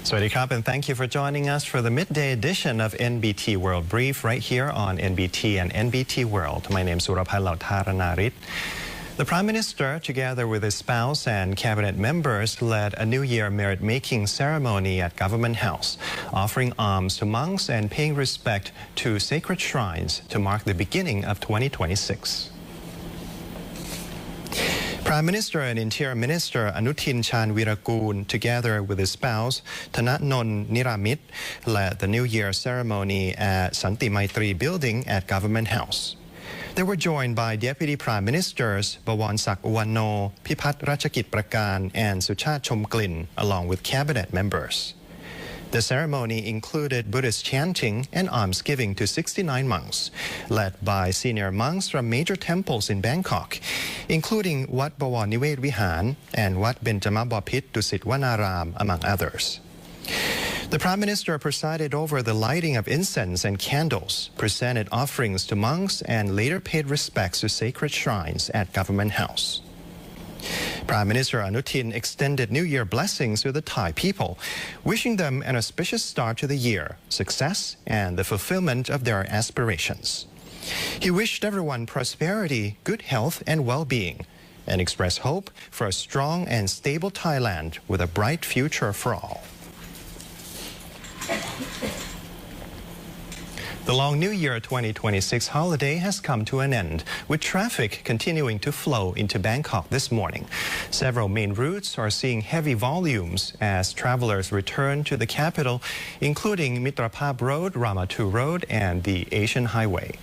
Sawasdee krab, and thank you for joining us for the midday edition of NBT World Brief right here on NBT and NBT World. My name is Surabhai Lautaranarit. The Prime Minister, together with his spouse and cabinet members, led a New Year merit-making ceremony at Government House, offering alms to monks and paying respect to sacred shrines to mark the beginning of 2026. Prime Minister and Interior Minister Anutin Chanvirakul, together with his spouse Thananon Niramit, led the New Year ceremony at Santi Maitri Building at Government House. They were joined by Deputy Prime Ministers Bawansak Uwano, Pipat Rachakit Prakan, and Suchat Chomklin, along with cabinet members. The ceremony included Buddhist chanting and almsgiving to 69 monks, led by senior monks from major temples in Bangkok, including Wat Bawar Niwet Vihan and Wat Benjama Bapit Dusit Wanaram, among others. The Prime Minister presided over the lighting of incense and candles, presented offerings to monks, and later paid respects to sacred shrines at Government House. Prime Minister Anutin extended New Year blessings to the Thai people, wishing them an auspicious start to the year, success, and the fulfillment of their aspirations. He wished everyone prosperity, good health, and well-being, and expressed hope for a strong and stable Thailand with a bright future for all. The long New Year 2026 holiday has come to an end, with traffic continuing to flow into Bangkok this morning. Several main routes are seeing heavy volumes as travelers return to the capital, including Mitraphab Road, Ramatu Road, and the Asian Highway.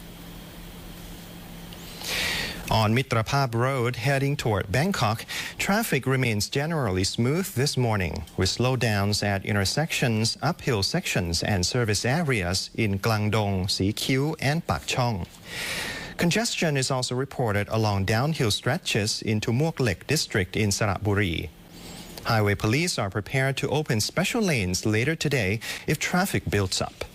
On Mitraphab Road, heading toward Bangkok, traffic remains generally smooth this morning, with slowdowns at intersections, uphill sections, and service areas in Klangdong, Sikyu, and Pak Chong. Congestion is also reported along downhill stretches into Muak Lek district in Saraburi. Highway police are prepared to open special lanes later today if traffic builds up.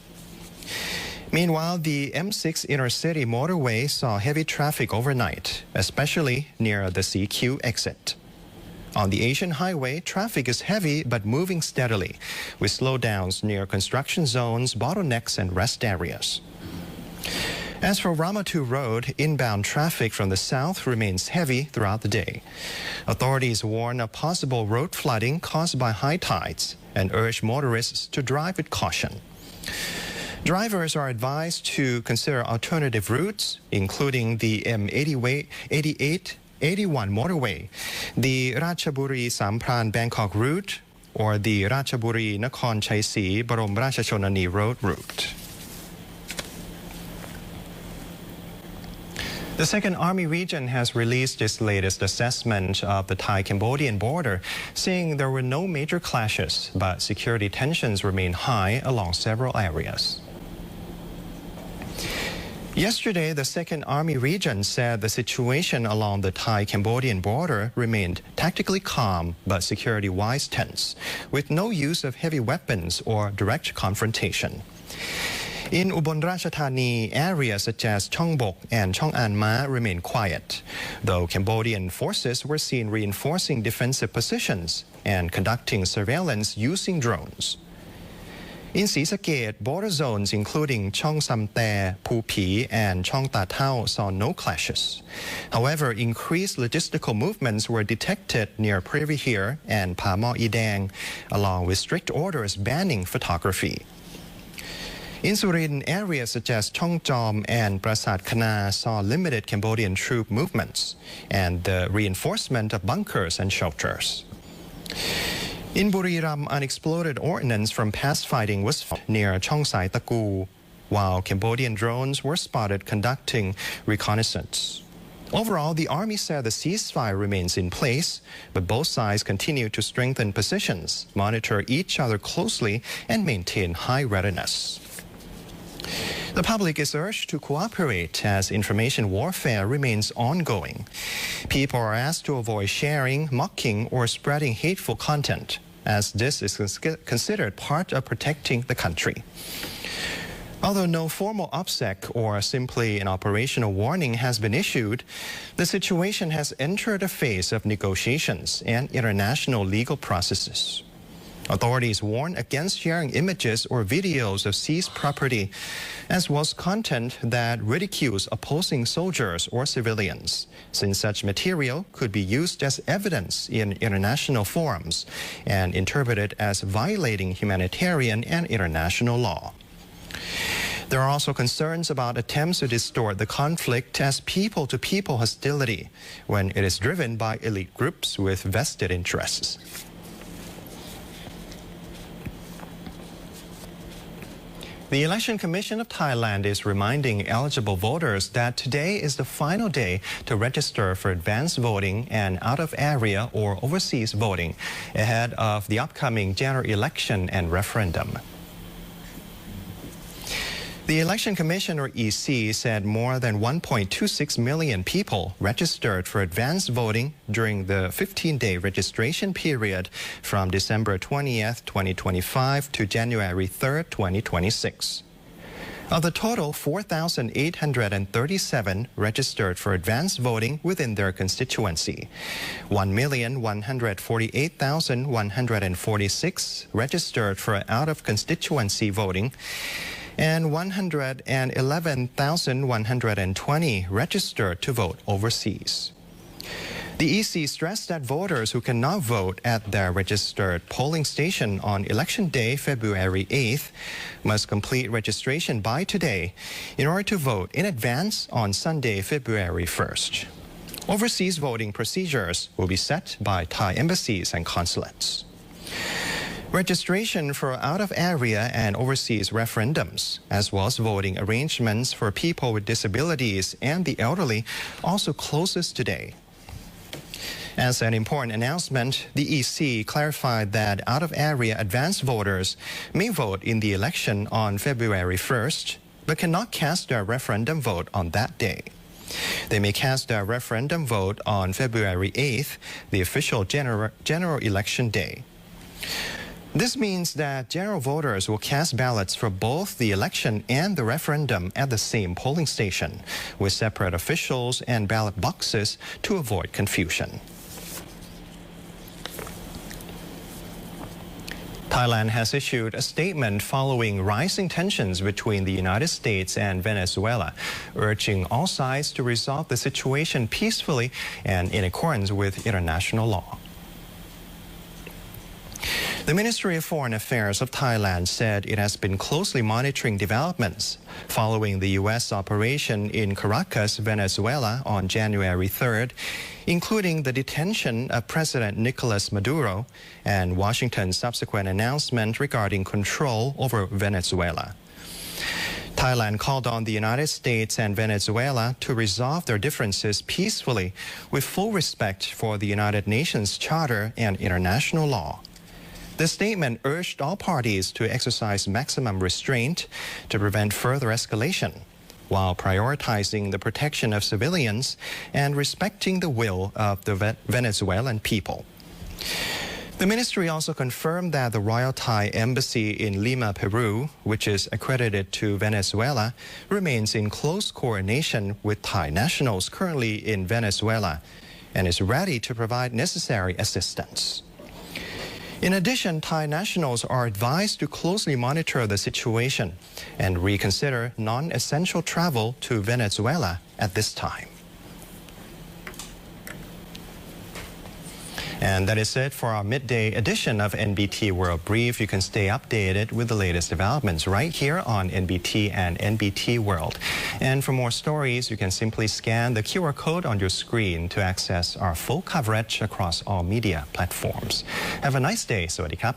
Meanwhile, the M6 intercity motorway saw heavy traffic overnight, especially near the CQ exit. On the Asian Highway, traffic is heavy but moving steadily, with slowdowns near construction zones, bottlenecks, and rest areas. As for Ramatu Road, inbound traffic from the south remains heavy throughout the day. Authorities warn of possible road flooding caused by high tides and urge motorists to drive with caution. Drivers are advised to consider alternative routes, including the M88, 81 motorway, the Ratchaburi Sampran Bangkok route, or the Ratchaburi Nakhon Chhaisi Barom Ratchachonani Road route. The Second Army Region has released its latest assessment of the Thai-Cambodian border, saying there were no major clashes, but security tensions remain high along several areas. Yesterday, the Second Army Region said the situation along the Thai-Cambodian border remained tactically calm but security-wise tense, with no use of heavy weapons or direct confrontation. In Ubon Ratchathani, areas such as Chongbok and Chong An Ma remain quiet, though Cambodian forces were seen reinforcing defensive positions and conducting surveillance using drones. Inศรีสะเกษ, border zones including Chong Sam Tae, Phu Phi, and Chong Ta Thao saw no clashes. However, increased logistical movements were detected near Privy Here and Pa Mo I Dang, along with strict orders banning photography. In Surin, areas such as Chong Jom and Prasat Khana saw limited Cambodian troop movements and the reinforcement of bunkers and shelters. In Buriram, unexploded ordnance from past fighting was found near Chong Sai Taku, while Cambodian drones were spotted conducting reconnaissance. Overall, the army said the ceasefire remains in place, but both sides continue to strengthen positions, monitor each other closely, and maintain high readiness. The public is urged to cooperate as information warfare remains ongoing. People are asked to avoid sharing, mocking, or spreading hateful content, as this is considered part of protecting the country. Although no formal OPSEC or simply an operational warning has been issued, the situation has entered a phase of negotiations and international legal processes. Authorities warn against sharing images or videos of seized property, as well as content that ridicules opposing soldiers or civilians, since such material could be used as evidence in international forums and interpreted as violating humanitarian and international law. There are also concerns about attempts to distort the conflict as people-to-people hostility when it is driven by elite groups with vested interests. The Election Commission of Thailand is reminding eligible voters that today is the final day to register for advance voting and out-of-area or overseas voting ahead of the upcoming general election and referendum. The Election Commission, or EC, said more than 1.26 million people registered for advance voting during the 15-day registration period from December 20th, 2025 to January 3rd, 2026. Of the total, 4,837 registered for advance voting within their constituency. 1,148,146 registered for out-of-constituency voting, and 111,120 registered to vote overseas. The EC stressed that voters who cannot vote at their registered polling station on Election Day, February 8th, must complete registration by today in order to vote in advance on Sunday, February 1st. Overseas voting procedures will be set by Thai embassies and consulates. Registration for out-of-area and overseas referendums, as well as voting arrangements for people with disabilities and the elderly, also closes today. As an important announcement, the EC clarified that out-of-area advance voters may vote in the election on February 1st, but cannot cast their referendum vote on that day. They may cast their referendum vote on February 8th, the official general election day. This means that general voters will cast ballots for both the election and the referendum at the same polling station, with separate officials and ballot boxes to avoid confusion. Thailand has issued a statement following rising tensions between the United States and Venezuela, urging all sides to resolve the situation peacefully and in accordance with international law. The Ministry of Foreign Affairs of Thailand said it has been closely monitoring developments following the U.S. operation in Caracas, Venezuela on January 3rd, including the detention of President Nicolas Maduro and Washington's subsequent announcement regarding control over Venezuela. Thailand called on the United States and Venezuela to resolve their differences peacefully with full respect for the United Nations Charter and international law. The statement urged all parties to exercise maximum restraint to prevent further escalation, while prioritizing the protection of civilians and respecting the will of the Venezuelan people. The ministry also confirmed that the Royal Thai Embassy in Lima, Peru, which is accredited to Venezuela, remains in close coordination with Thai nationals currently in Venezuela and is ready to provide necessary assistance. In addition, Thai nationals are advised to closely monitor the situation and reconsider non-essential travel to Venezuela at this time. And that is it for our midday edition of NBT World Brief. You can stay updated with the latest developments right here on NBT and NBT World. And for more stories, you can simply scan the QR code on your screen to access our full coverage across all media platforms. Have a nice day. สวัสดีครับ